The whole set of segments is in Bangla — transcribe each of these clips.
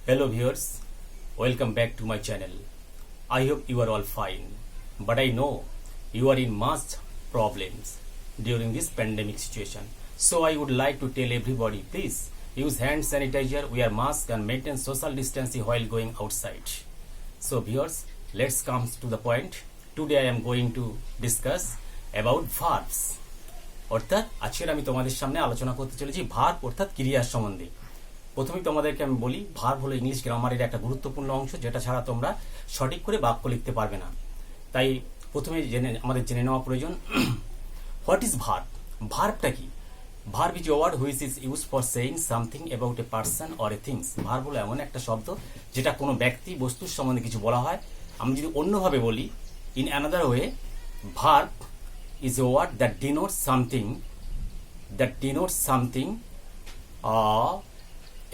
Hello viewers, welcome back to my channel. I hope you are all fine, but I know you are in much problems during this pandemic situation. So I would like to tell everybody, please use hand sanitizer, wear mask and maintain social distancing while going outside. So viewers, let's come to the point. Today I am going to discuss about verbs. অর্থাৎ আজকের আমি তোমাদের সামনে আলোচনা করতে চলেছি ভার্ব অর্থাৎ ক্রিয়ার সম্বন্ধে। প্রথমেই তোমাদেরকে আমি বলি, ভার্ব হলো ইংলিশ গ্রামারের একটা গুরুত্বপূর্ণ অংশ, যেটা ছাড়া তোমরা সঠিক করে বাক্য লিখতে পারবে না। তাই প্রথমে আমাদের জেনে নেওয়া প্রয়োজন, হোয়াট ইজ ভার্ব? ভার্বটা কি? Verb is word which is use for saying something about a person or a things. Verb হলো এমন একটা শব্দ যেটা কোনো ব্যক্তি বস্তুর সম্বন্ধে কিছু বলা হয়। আমি যদি অন্যভাবে বলি, in another way, verb is a word that denotes something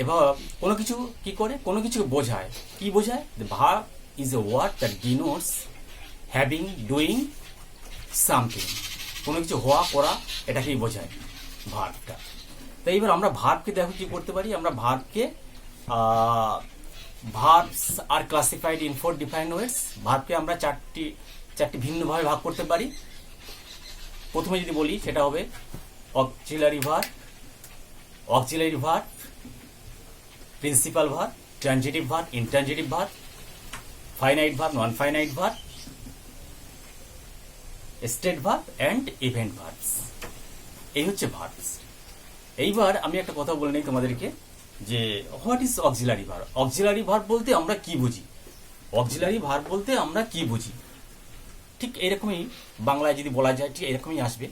এবার কোনো কিছু কি করে, কোনো কিছু বোঝায়। কি বোঝায়? The verb is a word that denotes having, doing something, কোনো কিছু হওয়া করা, এটাকেই বোঝায় ভার্বটা। তাই এবার আমরা ভার্বকে দেখো কি করতে পারি। আমরা ভার্বকে verbs are classified in 4 different ways। ভার্বকে আমরা চারটি ভিন্নভাবে ভাগ করতে পারি। প্রথমে যদি বলি সেটা হবে auxiliary verb, principal verb, transitive verb, intransitive verb, finite verb, non finite verb, state verb and event verbs. এই হচ্ছে ভার্বস। এইবার আমি একটা কথা বলে নেই তোমাদেরকে যে what is auxiliary verb. Auxiliary verb বলতে আমরা কি বুঝি? অক্সিলারি ভার্ব বলতে আমরা কি বুঝি? ঠিক এরকমই বাংলায় যদি বলা যায়, ঠিক এরকমই আসবে।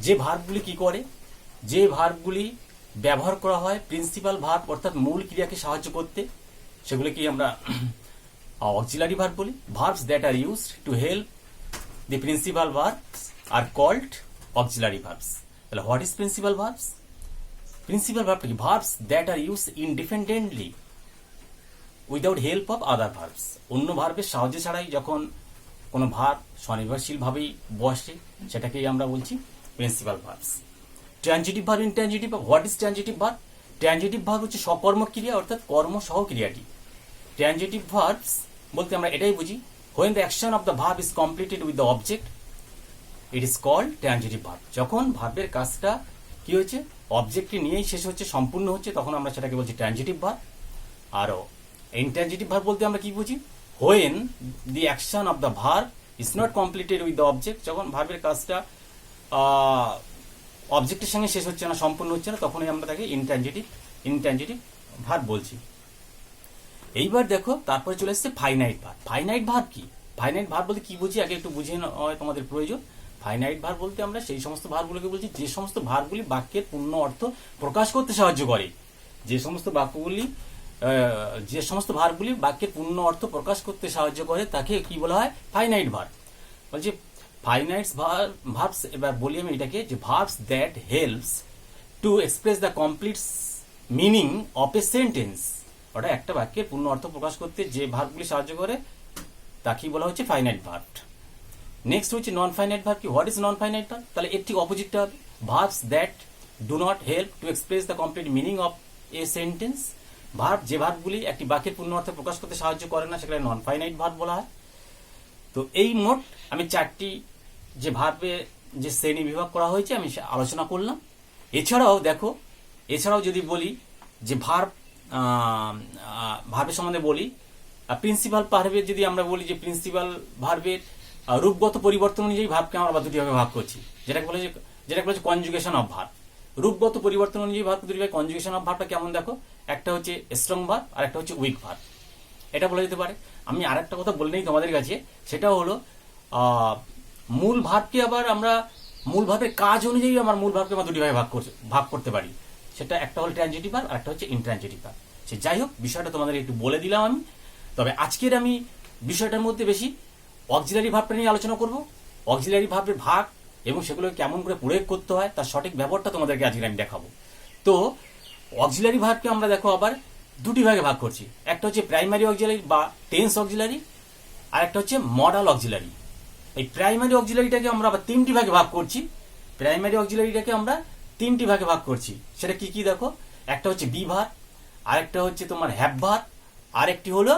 যে ভার্বগুলি কি করে, যে ভার্বগুলি ব্যবহার করা হয় প্রিন্সিপাল ভার্ব অর্থাৎ মূল ক্রিয়াকে সাহায্য করতে, সেগুলিকে আমরা অক্সিলারি ভার্ব বলি। Verbs that are used to help the principal verbs are called auxiliary verbs. তাহলে what is principal verbs? Principal verb কি? Verbs that are used independently without help of other verbs. অন্য ভার্বের সাহায্য ছাড়াই যখন কোনো ভার্ব স্বনির্ভরশীলভাবেই বসে, সেটাকেই আমরা বলছি principal verbs. Transitive verb, intransitive verb. What is transitive verb? Transitive verb হচ্ছে সকর্ম ক্রিয়া অর্থাৎ কর্ম সহ ক্রিয়াটি। ট্রানজিটিভ ভার্বস বলতে আমরা এটাই বুঝি, when the action of the verb is completed with the object it is called transitive verb. যখন ভার্বের কাজটা কি হয়েছে, অবজেক্টকে নিয়েই শেষ হচ্ছে, সম্পূর্ণ হচ্ছে, তখন আমরা সেটাকে বলছি ট্রানজিটিভ ভার্ব। আরও ইনট্রানজিটিভ ভার্ব বলতে আমরা কি বুঝি, when the action of the verb is not completed with the object, যখন ভার্বের কাজটা অবজেক্টের সঙ্গে শেষ হচ্ছে না, সম্পূর্ণ হচ্ছে না, তখনই আমরা তাকে ইনট্রানজিটিভ ভার্ব বলছি। এইবার দেখো, তারপরে চলে এসছে ফাইনাইট ভার্ব। ফাইনাইট ভার্ব কি? ফাইনাইট ভার্ব বলতে কি বুঝি আগে একটু বুঝিয়ে নেওয়া তোমাদের প্রয়োজন। ফাইনাইট ভার্ব বলতে আমরা সেই সমস্ত ভার্বগুলোকে বলছি যে সমস্ত ভার্বগুলি বাক্যের পূর্ণ অর্থ প্রকাশ করতে সাহায্য করে। যে সমস্ত ভার্বগুলি বাক্যের পূর্ণ অর্থ প্রকাশ করতে সাহায্য করে তাকে কি বলা হয়? Finite verb. বলছি ফাইনাইট ভার্বস, এবার বলি আমি এটাকে, যে verbs that helps to express the complete meaning of a sentence. ওটা একটা বাক্যের পূর্ণ অর্থ প্রকাশ করতে যে ভার্বগুলি সাহায্য করে তাকেই বলা হচ্ছে ফাইনাইট ভার্ব। নেক্সট হচ্ছে নন ফাইনাইট ভার্ব কি? What is non finite verb? তাহলে এর ঠিক অপোজিটটা হবে, verbs that do not help to express the complete meaning of a sentence. Verb, যে ভার্বগুলি একটি বাক্যের পূর্ণ অর্থে প্রকাশ করতে সাহায্য করে না, সেখানে নন ফাইনাইট ভার্ব বলা হয়। তো এই মোট আমি চারটি যে ভার্বে যে শ্রেণী বিভাগ করা হয়েছে আমি আলোচনা করলাম। এছাড়াও যদি বলি যে ভার্বের সম্বন্ধে বলি, প্রিন্সিপাল ভার্বের যদি আমরা বলি যে প্রিন্সিপাল ভার্বের রূপগত পরিবর্তন অনুযায়ী ভার্বকে আমরা দুটি ভাবে ভাগ করছি, যেটাকে বলে কনজুগেশন অফ ভার্ব। রূপগত পরিবর্তন অনুযায়ী ভার্ব দুটি ভাবে। কনজুগেশন অফ ভার্বটা কেমন দেখো, একটা হচ্ছে স্ট্রং ভার্ব আর একটা হচ্ছে উইক ভার্ব, এটা বলা যেতে পারে। আমি আর একটা কথা বলে নেই তোমাদের কাছে, সেটা হলো মূল ভার্বকে আবার আমরা মূল ভার্বের কাজ অনুযায়ী আমার মূল ভার্বকে আমরা দুটি ভাবে ভাগ করতে পারি। সেটা একটা হলো ট্রানজিটিভ ভার্ব আর একটা হচ্ছে ইনট্রানজিটিভ ভার্ব। সে যাই হোক, বিষয়টা তোমাদের একটু বলে দিলাম আমি। তবে আজকের আমি বিষয়টার মধ্যে বেশি অক্সিলারি ভার্বটা নিয়ে আলোচনা করব। অক্সিলারি ভার্বের ভাগ এবং সেগুলোকে কেমন করে প্রয়োগ করতে হয় তার সঠিক ব্যবহারটা তোমাদেরকে আজকে আমি দেখাবো। তো অক্সিলারি ভার্বকে আমরা দেখো আবার দুটি ভাগে ভাগ করছি, একটা হচ্ছে প্রাইমারি অক্সিলারি বা টেন্স অক্সিলারি, আর একটা হচ্ছে মডাল অক্সিলারি। এই প্রাইমারি অক্সিলারিটাকে আমরা আবার তিনটি ভাগে ভাগ করছি। সেটা কি কি দেখো, একটা হচ্ছে বি ভার্ব, আরেকটা হচ্ছে তোমার হ্যাভ ভার্ব, আর একটি হলো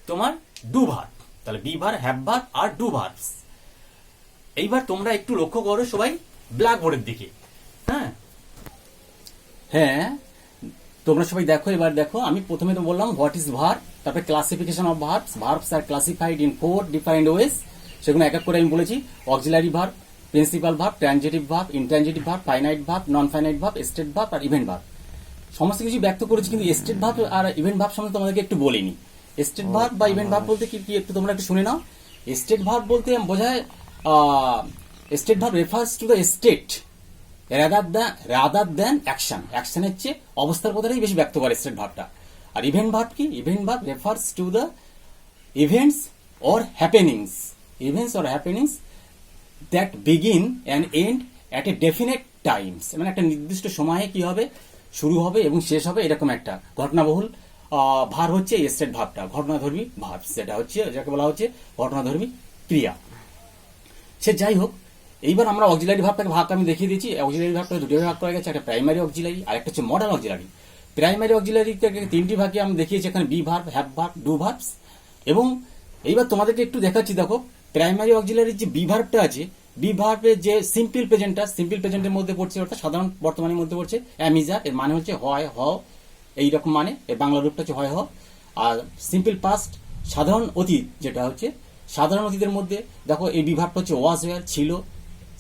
তোমার ডু ভার্ব। তাহলে বি ভার্ব, হ্যাভ ভার্ব আর ডু ভার্বস। এইবার তোমরা একটু লক্ষ্য করো সবাই ব্ল্যাকবোর্ডের দিকে। হ্যাঁ হ্যাঁ, তোমরা সবাই দেখো। এবার দেখো, আমি প্রথমে তো বললাম হোয়াট ইজ ভার্ব, তারপরে classification of verbs. Verbs are classified in 4 defined ways. সেগুলো এক এক করে আমি বলেছি। Auxiliary verb, principal verb, transitive verb, intransitive verb, finite verb, non finite verb, state verb আর ইভেন্ট ভার্ব। সমস্ত কিছু ব্যক্ত করেছি, কিন্তু স্টেট ভার্ব আর ইভেন্ট ভার্ব সম্বন্ধে তোমাদেরকে একটু বলিনি। স্টেট ভার্ব বা ইভেন্ট ভার্ব বলতে কি কি একটু তোমরা একটু শুনে নাও। স্টেট ভার্ব বলতে বোঝায়, state verb refers to the state rather than action. অ্যাকশনের চেয়ে অবস্থার কথাটাই বেশি ব্যক্ত করে স্টেট ভার্বটা। আর ইভেন্ট ভার্ব কি? Event verb refers to the events or happenings. Events or happenings that begin and end at a definite times. মানে একটা নির্দিষ্ট সময়ে কি হবে, শুরু হবে এবং শেষ হবে, এরকম একটা ঘটনাবহুল ভার্ব হচ্ছে এই স্টেট ভার্বটা, ঘটনাধর্মী ভার্ব। সেটা হচ্ছে যাকে বলা হচ্ছে ঘটনাধর্মী ক্রিয়া। সে যাই হোক, এইবার আমরা অক্সিলারি ভার্বটাকে ভাগ আমি দেখিয়ে দিয়েছি। অক্সিলারি ভার্বটাকে দুটো ভাগ করা গেছে, একটা প্রাইমারি অক্সিলারি আর একটা হচ্ছে মডার্ন অক্সিলারি। প্রাইমারি অক্সিলারি থেকে তিনটি ভাগে আমি দেখিয়েছি, এখানে B verb, have verb, do verbs. এবং এইবার তোমাদেরকে একটু দেখাচ্ছি। দেখো, প্রাইমারি অক্সিলারির যে বি ভার্বটা আছে, বি ভার্বের যে সিম্পল প্রেজেন্টটা, সিম্পল প্রেজেন্টের মধ্যে পড়ছে, অর্থাৎ সাধারণ বর্তমানের মধ্যে পড়ছে অ্যামিজা। এর মানে হচ্ছে হয়, হও, এইরকম মানে। এর বাংলা রূপটা হচ্ছে হয়, হও। আর সিম্পল পাস্ট সাধারণ অতীত, যেটা হচ্ছে সাধারণ অতীতের মধ্যে দেখো এই বি ভার্বটা হচ্ছে ওয়াজ, ওয়ার, ছিল,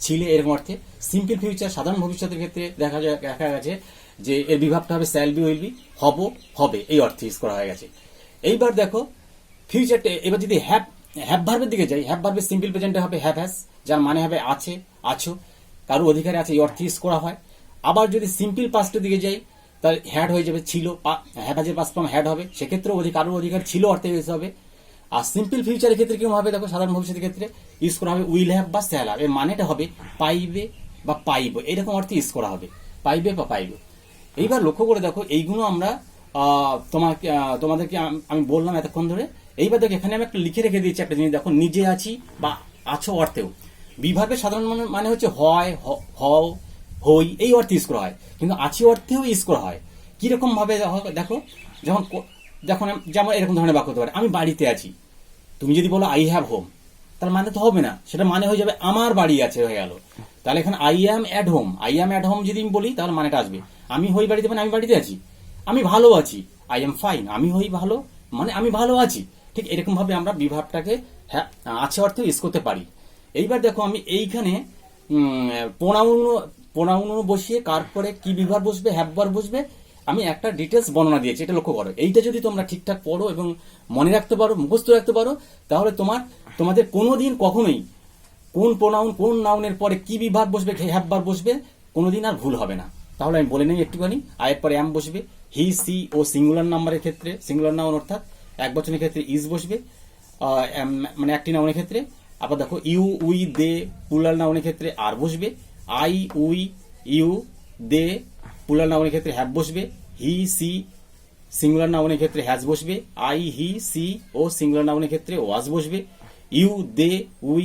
ছিলে, এরকম অর্থে। সিম্পল ফিউচার সাধারণ ভবিষ্যতের ক্ষেত্রে দেখা গেছে যে এর বিভাগটা হবে শ্যাল বি, উইল বি, হব, হবে, এই অর্থে ইউজ করা হয়ে গেছে। এইবার দেখো ফিউচারটা, এবার যদি হ্যাভ ভার্বের দিকে যাই, হ্যাভ ভার্বের সিম্পল প্রেজেন্টে হবে হ্যাভ হ্যাজ, যার মানে হবে আছে, আছো, কারো অধিকারে আছে, এই অর্থে ইউজ করা হয়। আবার যদি সিম্পল পাস্টের দিকে যাই, তাহলে হ্যাড হয়ে যাবে ছিল, হ্যাভ হ্যাজের পাস্ট ফর্ম হ্যাড হবে, সেক্ষেত্রেও কারোর অধিকার ছিল অর্থে ইউজ হবে। আর সিম্পল ফিউচারের ক্ষেত্রে কিরকম হবে, দেখো সাধারণ ভবিষ্যতের ক্ষেত্রে ইউজ করা হবে উইল হ্যাভ বা শ্যাল হ্যাভ। এর মানেটা হবে পাইবে বা পাইব, এরকম অর্থে ইউজ করা হবে, পাইবে বা পাইব। এইবার লক্ষ্য করে দেখো, এইগুলো আমরা তোমাদেরকে আমি বললাম এতক্ষণ ধরে। এইবার দেখো, এখানে আমি একটা লিখে রেখে দিয়েছি একটা জিনিস। দেখো, নিজে আছি বা আছো অর্থেও বিভাগের সাধারণ মানে হচ্ছে হয়, হও, হই, এই অর্থে ইউজ করা হয়, কিন্তু আছি অর্থেও ইউজ করা হয়। কিরকম ভাবে দেখো, যখন যেমন এরকম ধরনের বাক্য হতে পারে, আমি বাড়িতে আছি। তুমি যদি বলো আই হ্যাভ হোম, তার মানে তো হবে না, সেটা মানে হয়ে যাবে আমার বাড়ি আছে, হয়ে গেল। তাহলে এখানে I am at home, I am at home যদি আমি বলি, তাহলে মানেটা আসবে আমি হই বাড়িতে, মানে আমি বাড়িতে আছি। আমি ভালো আছি, আই এম ফাইন, আমি হই ভালো, মানে আমি ভালো আছি। ঠিক এরকম ভাবে আমরা বিভাবটাকে আছে অর্থে ইউজ করতে পারি। এইবার দেখো, আমি এইখানে প্রোনাউন বসিয়ে কার পরে কি বিভাগ বসবে, হ্যাভ ভার্ব বসবে, আমি একটা ডিটেলস বর্ণনা দিয়েছি, এটা লক্ষ্য করো। এইটা যদি তোমরা ঠিকঠাক পড়ো এবং মনে রাখতে পারো, মুখস্থ রাখতে পারো, তাহলে তোমাদের কোনোদিন কখনোই কোন প্রোনাউন কোন নাউনের পরে কি বিভাগ বসবে, হ্যাভ ভার্ব বসবে, কোনোদিন আর ভুল হবে না। তাহলে আমি বলে নেই একটুখানি। আয়ের পরে অ্যাম বসবে, হি, সি ও সিঙ্গুলার নাম্বারের ক্ষেত্রে, সিঙ্গুলার নাউন অর্থাৎ এক বচনের ক্ষেত্রে ইজ বসবে, মানে একটি নাউনের ক্ষেত্রে। আবার দেখো, ইউ, উই, দে প্লুরাল নাউনের ক্ষেত্রে আর বসবে। I, we, you, they plural নাউনের ক্ষেত্রে হ্যাভ বসবে। হি, সি সিঙ্গুলার নাউনের ক্ষেত্রে হ্যাজ বসবে। আই, হি, সি ও সিঙ্গুলার নাউনের ক্ষেত্রে ওয়াজ বসবে। ইউ, দে, উই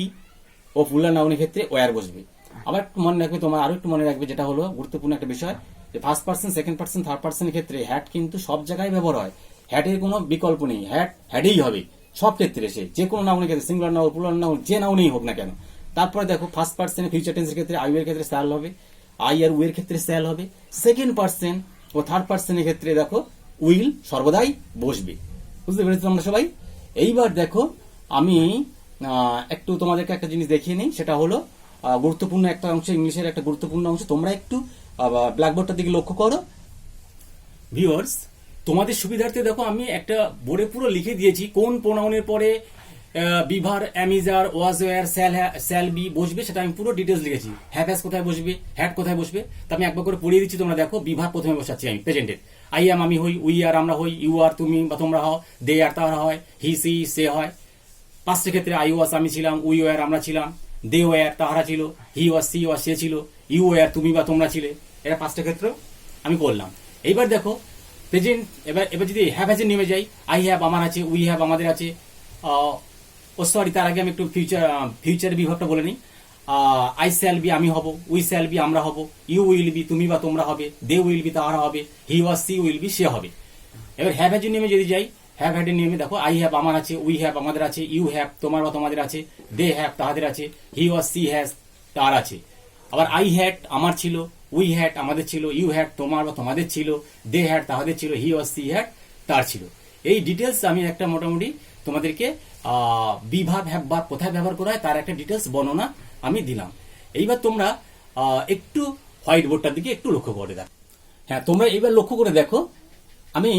ও প্লুরাল নাউনের ক্ষেত্রে ওয়ার বসবে। আবার একটু মনে রাখবে, তোমার আরো একটু মনে রাখবে, যেটা হলো গুরুত্বপূর্ণ একটা বিষয়, যে first person, second person, third পার্সনের ক্ষেত্রে হ্যাড কিন্তু সব জায়গায় ব্যবহার হয়। হ্যাডের কোনো বিকল্প নেই, হ্যাডেই হবে সব ক্ষেত্রে। সে যে কোনো নাউনের ক্ষেত্রে, সিঙ্গুলার নাউন, প্লুরাল নাউন, যে নাউনেই হোক না কেন। তারপরে দেখো, ফার্স্ট পার্সনের ফিউচার টেন্সের ক্ষেত্রে আই এর ক্ষেত্রে স্যাল হবে, আই আর উইয়ের ক্ষেত্রে স্যাল হবে। সেকেন্ড পার্সন ও থার্ড পার্সনের ক্ষেত্রে দেখো উইল সর্বদাই বসবে। বুঝতে পেরেছি তোমরা সবাই? এইবার দেখো, আমি একটু তোমাদেরকে একটা জিনিস দেখিয়ে নিই, সেটা হলো গুরুত্বপূর্ণ একটা অংশ, ইংলিশের একটা গুরুত্বপূর্ণ অংশ। তোমরা একটু ব্ল্যাকবোর্ডটার দিকে লক্ষ্য করো ভিউয়ার্স। তোমাদের সুবিধার্থে দেখো, আমি একটা বোর্ডে পুরো লিখে দিয়েছি কোন প্রোনাউনের পরে বিভার, am is are, was, were, shall be বসবে, সেটা আমি পুরো ডিটেলস লিখেছি। হ্যাভ হ্যাজ কোথায় বসবে, হ্যাড কোথায় বসবে, তা আমি একবার করে পড়িয়ে দিচ্ছি। তোমরা দেখো, বিভার প্রথমে বসাচ্ছি আমি প্রেজেন্টের। আই অ্যাম আমি হই, উই আর আমরা হই, ইউ আর তুমি বা তোমরা হও, দে আর তারা হয়, হি সি সে হয়। পাঁচটা ক্ষেত্রে আই ওয়াজ আমি ছিলাম, উই ওয়ার আমরা ছিলাম, দে ওয়ার তাহারা ছিল, হি ওয়াজ সি ওয়াজ সে ছিল, ইউ ওয়ার তুমি বা তোমরা ছিলে। এটা পাঁচটা ক্ষেত্র আমি করলাম। এইবার দেখো প্রেজেন্ট, এবার যদি হ্যাভ হ্যাজে নেমে যাই, আই হ্যাভ আমার আছে, উই হ্যাভ আমাদের আছে। ও সরি, তার আগে আমি একটু ফিউচার বিভাগটা বলে নিই। আই শ্যাল বি আমি হব, উই শ্যাল বি আমরা হব, ইউ উইল বি তুমি বা তোমরা হবে, দে উইল বি তাহারা হবে, হি ওয়াজ সি উইল বি সে হবে। এবার হ্যাভ হ্যাজে নেমে যদি যাই, হ্যাভ হ্যাড এর নিয়মে দেখো আই হ্যাভ আমার আছে, উই হ্যাভ আমাদের আছে, ইউ হ্যাভ তোমার বা তোমাদের আছে, দে হ্যাভ তাদের আছে, হি ওয়াজ সি হ্যাজ তার আছে। আবার আই হ্যাড আমার ছিল, উই হ্যাড আমাদের ছিল, ইউ হ্যাড তোমার বা তোমাদের ছিল, দে হ্যাড তাদের ছিল, হি ওয়াজ সি হ্যাড তার ছিল। এই ডিটেলস আমি একটা মোটামুটি তোমাদেরকে বি ভার্ব হ্যাভ ভার্ব কোথায় ব্যবহার করা হয় তার একটা ডিটেলস বর্ণনা আমি দিলাম। এইবার তোমরা একটু হোয়াইট বোর্ডটার দিকে একটু লক্ষ্য করে দেখো। হ্যাঁ, তোমরা এইবার লক্ষ্য করে দেখো, আমি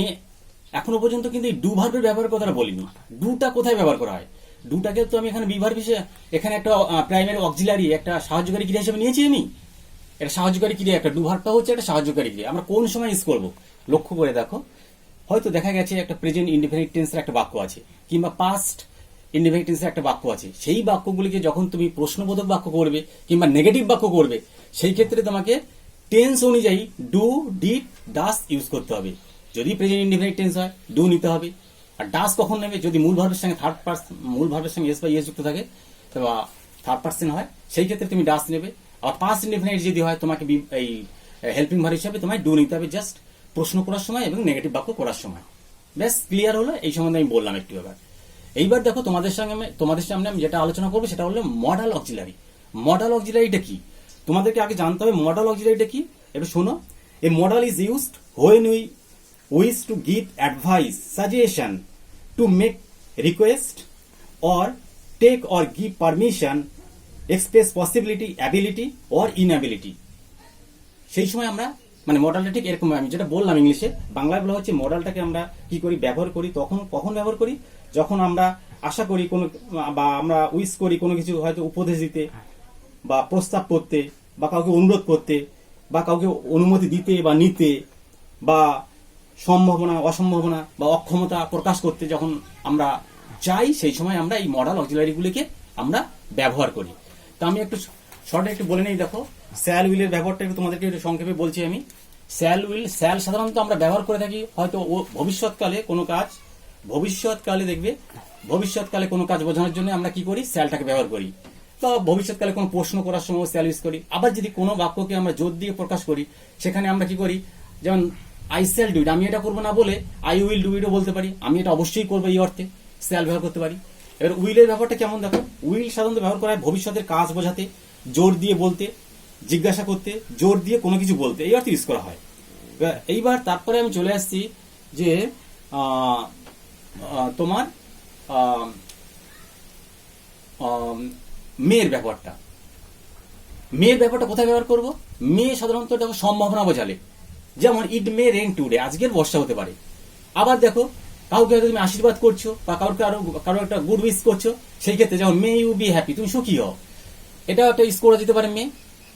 এখনো পর্যন্ত কিন্তু এই ডু ভার্বের ব্যবহারের কথাটা বলিনি। ডুটা কোথায় ব্যবহার করা হয়? ডুটাকে তো আমি এখানে বি ভার্ব হিসেবে, এখানে একটা প্রাইমারি অক্সিলারি, একটা সাহায্যকারী ক্রিয়া হিসেবে নিয়েছি আমি। এটা সাহায্যকারী ক্রিয়া, একটা ডু ভার্বটা হচ্ছে একটা সাহায্যকারী ক্রিয়া। আমরা কোন সময় ইউজ করব লক্ষ্য করে দেখো। হয়তো দেখা গেছে একটা প্রেজেন্ট ইনডিফিনিট টেন্সের একটা বাক্য আছে, কিংবা পাস্ট ইনডিফিনিট টেন্সের একটা বাক্য আছে। সেই বাক্যগুলিকে যখন তুমি প্রশ্নবোধক বাক্য করবে কিংবা নেগেটিভ বাক্য করবে, সেই ক্ষেত্রে তোমাকে টেন্স অনুযায়ী ডু, ডিড, ডাস ইউজ করতে হবে। যদি প্রেজেন্ট ইনডিফিনিট টেন্স হয় ডু নিতে হবে। আর ডাস কখন নেবে? যদি মূল ভার্বের সঙ্গে মূল ভার্বের সঙ্গে এস বা ইএস যুক্ত থাকে বা থার্ড পার্সন হয়, সেই ক্ষেত্রে তুমি ডাস নেবে। আর পাস্ট ইনডিফিনিট যদি হয়, তোমাকে এই হেল্পিং ভার্ব হিসাবে তোমায় ডু নিতে হবে, জাস্ট প্রশ্ন করার সময় এবং নেগেটিভ বাক্য করার সময়। বেশ ক্লিয়ার হলো? এই সম্বন্ধে আমি বললাম একটু ব্যাপার। এইবার দেখো, তোমাদের সামনে আমি যেটা আলোচনা করবো সেটা হলো মডাল অক্সিলারি। মডাল অক্সিলারিটা কি তোমাদেরকে আগে জানতে হবে। মডাল অক্সিলারিটা কি এবার শোনো। A modal is used when we wish to give advice, suggestion, to make request or take or give permission, express possibility, ability or inability. সেই সময় আমরা মানে মডালটা ঠিক এরকম, আমি যেটা বললাম ইংলিশে, বাংলায় বলা হচ্ছে মডালটাকে আমরা কি করি ব্যবহার করি, কখন ব্যবহার করি? যখন আমরা আশা করি কোনো, বা আমরা উইশ করি কোনো কিছু হয়তো উপদেশ দিতে বা প্রস্তাব করতে বা কাউকে অনুরোধ করতে বা কাউকে অনুমতি দিতে বা নিতে বা সম্ভাবনা, অসম্ভাবনা বা অক্ষমতা প্রকাশ করতে যখন আমরা যাই, সেই সময় আমরা এই মডাল অক্সিলারিগুলিকে আমরা ব্যবহার করি। তা আমি একটু শর্টে একটু বলে নেই। দেখো, স্যাল উইলের ব্যবহারটা একটু তোমাদেরকে একটু সংক্ষেপে বলছি আমি। স্যাল উইল, স্যাল সাধারণত আমরা ব্যবহার করে থাকি হয়তো ভবিষ্যৎকালে কোনো কাজ, ভবিষ্যৎকালে কোনো কাজ বোঝানোর জন্য আমরা কি করি, স্যালটাকে ব্যবহার করি। বা ভবিষ্যৎকালে কোনো প্রশ্ন করার সময় স্যাল ইউজ করি। আবার যদি কোনো বাক্যকে আমরা জোর দিয়ে প্রকাশ করি, সেখানে আমরা কি করি, যেমন আই শ্যাল ডু ইট, আমি এটা করবো না বলে আই উইল ডু ইটও বলতে পারি। আমি এটা অবশ্যই করবো, এই অর্থে স্যাল ব্যবহার করতে পারি। এবার উইলের ব্যাপারটা কেমন দেখো। উইল সাধারণত ব্যবহার করা হয় ভবিষ্যতের কাজ বোঝাতে, জোর দিয়ে বলতে, জিজ্ঞাসা করতে, জোর দিয়ে কোনো কিছু বলতে, এই অর্থে ইউজ করা হয়। এইবার তারপরে আমি চলে আসছি যে তোমার মেয়ের ব্যাপারটা। কোথায় ব্যবহার করব? মেয়ে সাধারণত দেখো সম্ভাবনা বোঝালে, যেমন ইট মে রেন টুডে, আজকের বর্ষা হতে পারে। আবার দেখো, কাউকে হয়তো তুমি আশীর্বাদ করছো বা কারো একটা গুড উইশ করছো, সেই ক্ষেত্রে যেমন মে ইউ বি হ্যাপি, তুমি সুখী হও, এটা একটা ইউজ করা যেতে পারে মে।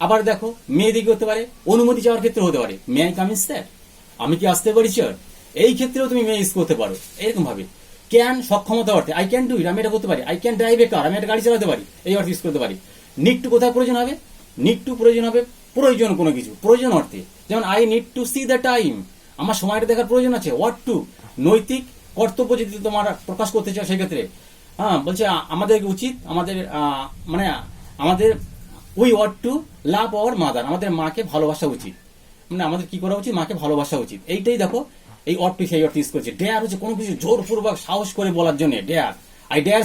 আবার দেখো, মেয়ে দিকে হতে পারে অনুমতি চাওয়ার ক্ষেত্রে হতে পারে, may I come in sir, আমি কি আসতে পারি স্যার, এই ক্ষেত্রেও তুমি মে ইউজ করতে পারো। এরকম ভাবে ক্যান সক্ষমতা অর্থে, আই ক্যান ডু ইট, আমি এটা করতে পারি। আই ক্যান ড্রাইভ এ কার, আমি একটা গাড়ি চালাতে পারি, এই অর্থে ইউজ করতে পারি। নিড টু কোথায় প্রয়োজন হবে? নিড টু প্রয়োজন হবে প্রয়োজন কোনো কিছু, প্রয়োজন অর্থে, যেমন I need to C the time, আমার সময়টা দেখার প্রয়োজন আছে। হোয়াট টু নৈতিক কর্তব্য যদি তোমার প্রকাশ করতে চাও, সেক্ষেত্রে বলছে আমাদের উচিত, আমাদের we want to love our mother, আমাদের মাকে ভালোবাসা উচিত, মানে আমাদের কি করা উচিত, মাকে ভালোবাসা উচিত। এইটাই দেখো এই অর্থ সেই অর্থ ইউজ করছে। ডেয়ার হচ্ছে কোনো কিছু জোরপূর্বক সাহস করে বলার জন্য dare. I dare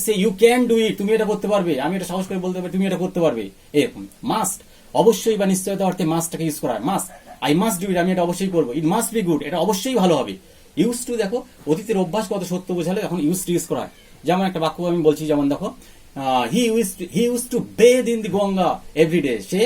say you can do it, তুমি এটা করতে পারবে, আমি এটা সাহস করে বলতে পারি তুমি এটা করতে পারবে, এরকম। মাস্ট অবশ্যই বা নিশ্চয়তা অর্থে মাস্টটাকে ইউজ করা হয়। Must, I must do it, আমি এটা অবশ্যই করবো। ইট মাস্ট বি গুড, এটা অবশ্যই ভালো হবে। ইউজ টু দেখো অতীতের অভ্যাস কত সত্য বোঝালে এখন ইউজ টু ইউজ করা হয়। যেমন একটা বাক্য আমি বলছি, যেমন দেখো he use to bathe in the Ganga everyday, সে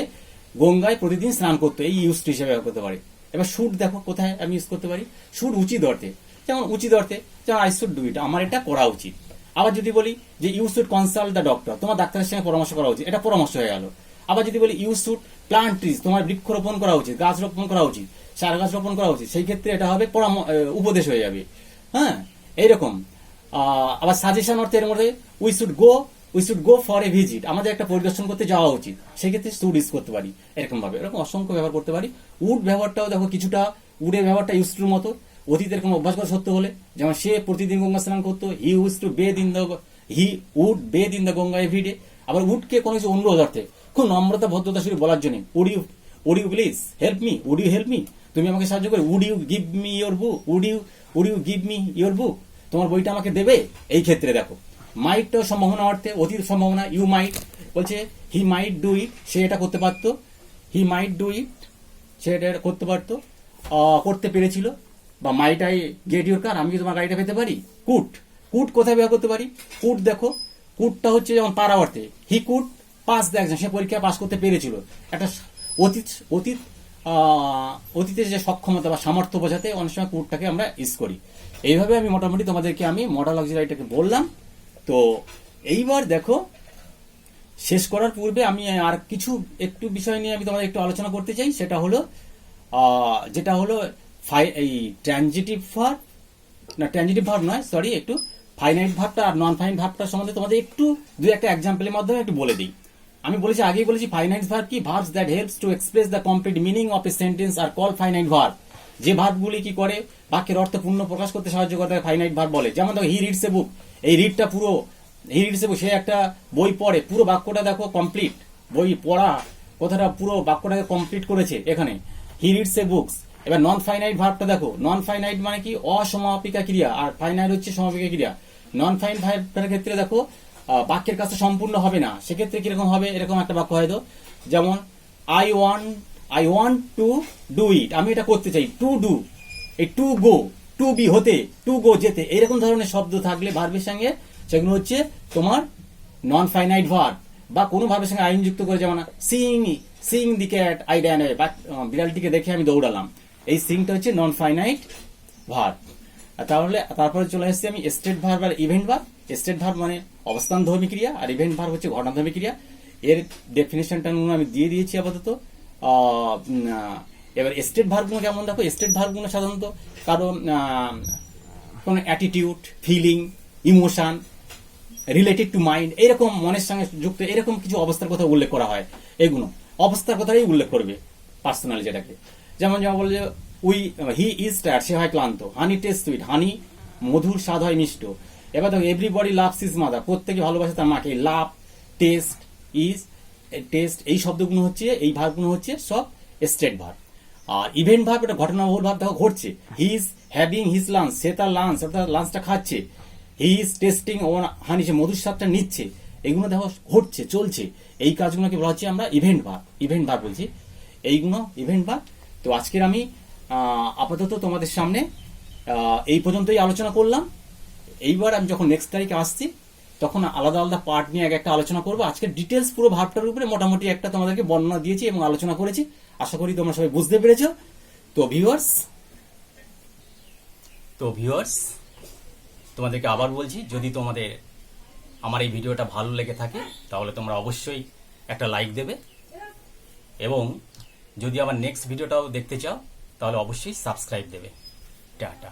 গঙ্গায় প্রতিদিন স্নান করতো, এই ইউজ টু হিসেবে ব্যবহার করতে পারে। এবার শুড দেখো কোথায় আমি ইউজ করতে পারি, শুড উচিত অর্থে, যেমন উচিত অর্থে, যেমন আই শুড ডু ইট, আমার এটা করা উচিত। আবার যদি বলি যে you should consult the doctor, তোমার ডাক্তারের সঙ্গে পরামর্শ করা উচিত, এটা পরামর্শ হয়ে গেল। আবার যদি বলি ইউ শুড প্লান্ট ট্রিজ, তোমার বৃক্ষরোপণ করা উচিত, গাছ রোপণ করা উচিত, চারা গাছ রোপণ করা উচিত, সেই ক্ষেত্রে এটা হবে উপদেশ হয়ে যাবে। হ্যাঁ, এইরকম। আবার সাজেশন অর্থে এর মধ্যে we should go for a visit, আমাদের একটা পরিদর্শন করতে যাওয়া উচিত, সেক্ষেত্রে শুড ইউজ করতে পারি। এরকম ভাবে এরকম অসংখ্য ব্যবহার করতে পারি। উড ব্যবহারটাও দেখো কিছুটা উডের ব্যবহারটা ইউজ টুর মতো, অতীতের কোনো অভ্যাস করা সত্য হলে, যেমন সে প্রতিদিন গঙ্গা স্নান করতো, he would bathe in the Ganga everyday. আবার উডকে কোনো কিছু অনুরোধ অর্থে, খুব নম্রতা ভদ্রতা শুরু বলার জন্য would you please help me, would you help me, তুমি আমাকে সাহায্য করে, would you give me your book, would you give me your book, তোমার বইটা আমাকে দেবে। এই ক্ষেত্রে দেখো মাইটটাও সম্ভাবনা অর্থে, অতীত সম্ভাবনা, ইউ মাইট বলছে হি মাইট ডু ইট, সে এটা করতে পারতো, হি মাইট ডু ইট, সে এটা করতে পারতো, করতে পেরেছিল, বা মাইট আই গেট ইউর কার, আমি কি তোমার গাড়িটা পেতে পারি। কুট, কুট কোথায় ব্যবহার করতে পারি, কুট দেখো কুটটা হচ্ছে যেমন পারা অর্থে, হি কুট পাস দ্য এক্সাম, সে পরীক্ষায় পাস করতে পেরেছিল, একটা অতীত অতীত অতীতের যে সক্ষমতা বা সামর্থ্য বোঝাতে অনেক সময় কুটটাকে আমরা ইউজ করি। এইভাবে আমি মোটামুটি তোমাদেরকে আমি মডাল অক্সিলারিটাকে বললাম। তো এইবার দেখো শেষ করার পূর্বে আমি আর কিছু একটু বিষয় নিয়ে আমি তোমাদের একটু আলোচনা করতে চাই, সেটা হলো যেটা হলো এই ট্রানজিটিভ ভার্ব, না ট্রানজিটিভ ভার্ব নয় সরি, একটু ফাইনাইট ভার্বটা আর নন ফাইনাইট ভার্বটা সম্বন্ধে তোমাদের একটু দুই একটা এক্সাম্পলের মাধ্যমে একটু বলে দিই। আমি বলেছি, আগেই বলেছি, ফাইনাইট ভার্ব কি, verbs that helps to express the complete meaning of a sentence are call finite verb. যে ভার্বগুলি কি করে বাক্যের অর্থ পূর্ণ প্রকাশ করতে সাহায্য করে তাকে ফাইনাইট ভার্ব বলে। যেমন দেখো হি রিডস এ বুক, এই রিডটা পুরো, হি রিডস এ বুক, সে একটা বই পড়ে, পুরো বাক্যটা দেখো কমপ্লিট, বই পড়া কথাটা পুরো বাক্যটাকে কমপ্লিট করেছে এখানে, হি রিডস এ বুকস। এবার নন ফাইনাইট ভার্বটা দেখো, নন ফাইনাইট মানে কি, অসমাপিকা ক্রিয়া, আর ফাইনাইট হচ্ছে সমাপিকা ক্রিয়া। নন ফাইন ভার্বের ক্ষেত্রে দেখো বাক্যের কাছে সম্পূর্ণ হবে না, সেক্ষেত্রে কিরকম হবে, এরকম একটা বাক্য হয়তো, যেমন I want to do it, আমি এটা করতে চাই, টু ডু, এই টু গো, টু বি হতে, টু গো যেতে, এরকম ধরনের শব্দ থাকলে ভার্বের সঙ্গে, সেগুলো হচ্ছে তোমার নন ফাইনাইট ভার্ব। বা কোনো ভার্বের সঙ্গে আইন যুক্ত করে, যেমন seeing the cat I ran away, বিড়ালটিকে দেখে আমি দৌড়ালাম, এই সিংটা হচ্ছে নন ফাইনাইট ভার্ব। তাহলে তারপরে চলে আসছি আমি স্টেট ভার্ব আর ইভেন্ট ভার্ব। স্টেট ভার্ব মানে অবস্থানধর্মী ক্রিয়া, আর ইভেন্ট ভার্ব হচ্ছে ঘটনাধর্মী ক্রিয়া। এর ডেফিনেশনটা আমি দিয়ে দিয়েছি আপাতত। এবার স্টেট ভার্বগুলো কেমন দেখো, স্টেট ভার্বগুলো সাধারণত কারো কোনো attitude, feeling, emotion related to mind, এরকম মনের সঙ্গে যুক্ত এরকম কিছু অবস্থার কথা উল্লেখ করা হয়। এগুলো অবস্থার কথাই উল্লেখ করবে পার্সোনালি যেটাকে। যেমন বলে হি ইজ টায়ার্ড, সে হয় ক্লান্ত। হানি টেস্ট সুইট, হানি মধুর, স্বাদ হয় মিষ্ট। এবার দেখো এভরিবডি লাভস হিজ মাদার, প্রত্যেকে ভালোবাসে তার মাকে। লাভ, টেস্ট, ইজ, টেস্ট, এই শব্দগুলো হচ্ছে, এই ভার্বগুলো হচ্ছে সব স্টেট ভার্ব। আর ইভেন্ট ভার্ব এটা ঘটনাবহুল ভাব, দেখো ঘটছে। He is having his lunch, সে তার লাঞ্চ অর্থাৎ লাঞ্চটা খাচ্ছে। He is tasting one honey, সে মধুর স্বাদটা নিচ্ছে। এইগুলো দেখো ঘটছে, চলছে, এই কাজগুলোকে বলা হচ্ছে আমরা ইভেন্ট ভার্ব। ইভেন্ট ভার্ব বলছি, এইগুলো ইভেন্ট ভার্ব। তো আজকের আমি আপাতত তোমাদের সামনে এই পর্যন্তই আলোচনা করলাম। এইবার আমি যখন নেক্সট তারিখে আসছি তখন আলাদা আলাদা পার্ট নিয়ে একটা আলোচনা করবো। আজকে ডিটেলস পুরো ভার্বটার উপরে মোটামুটি একটা তোমাদেরকে বর্ণনা দিয়েছি এবং আলোচনা করেছি। আশা করি তোমরা সবাই বুঝতে পেরেছো। তো ভিউয়ার্স তোমাদেরকে আবার বলছি, যদি তোমাদের আমার এই ভিডিওটা ভালো লেগে থাকে তাহলে তোমরা অবশ্যই একটা লাইক দেবে, এবং যদি আমার নেক্সট ভিডিওটাও দেখতে চাও তাহলে অবশ্যই সাবস্ক্রাইব দেবে। টাটা।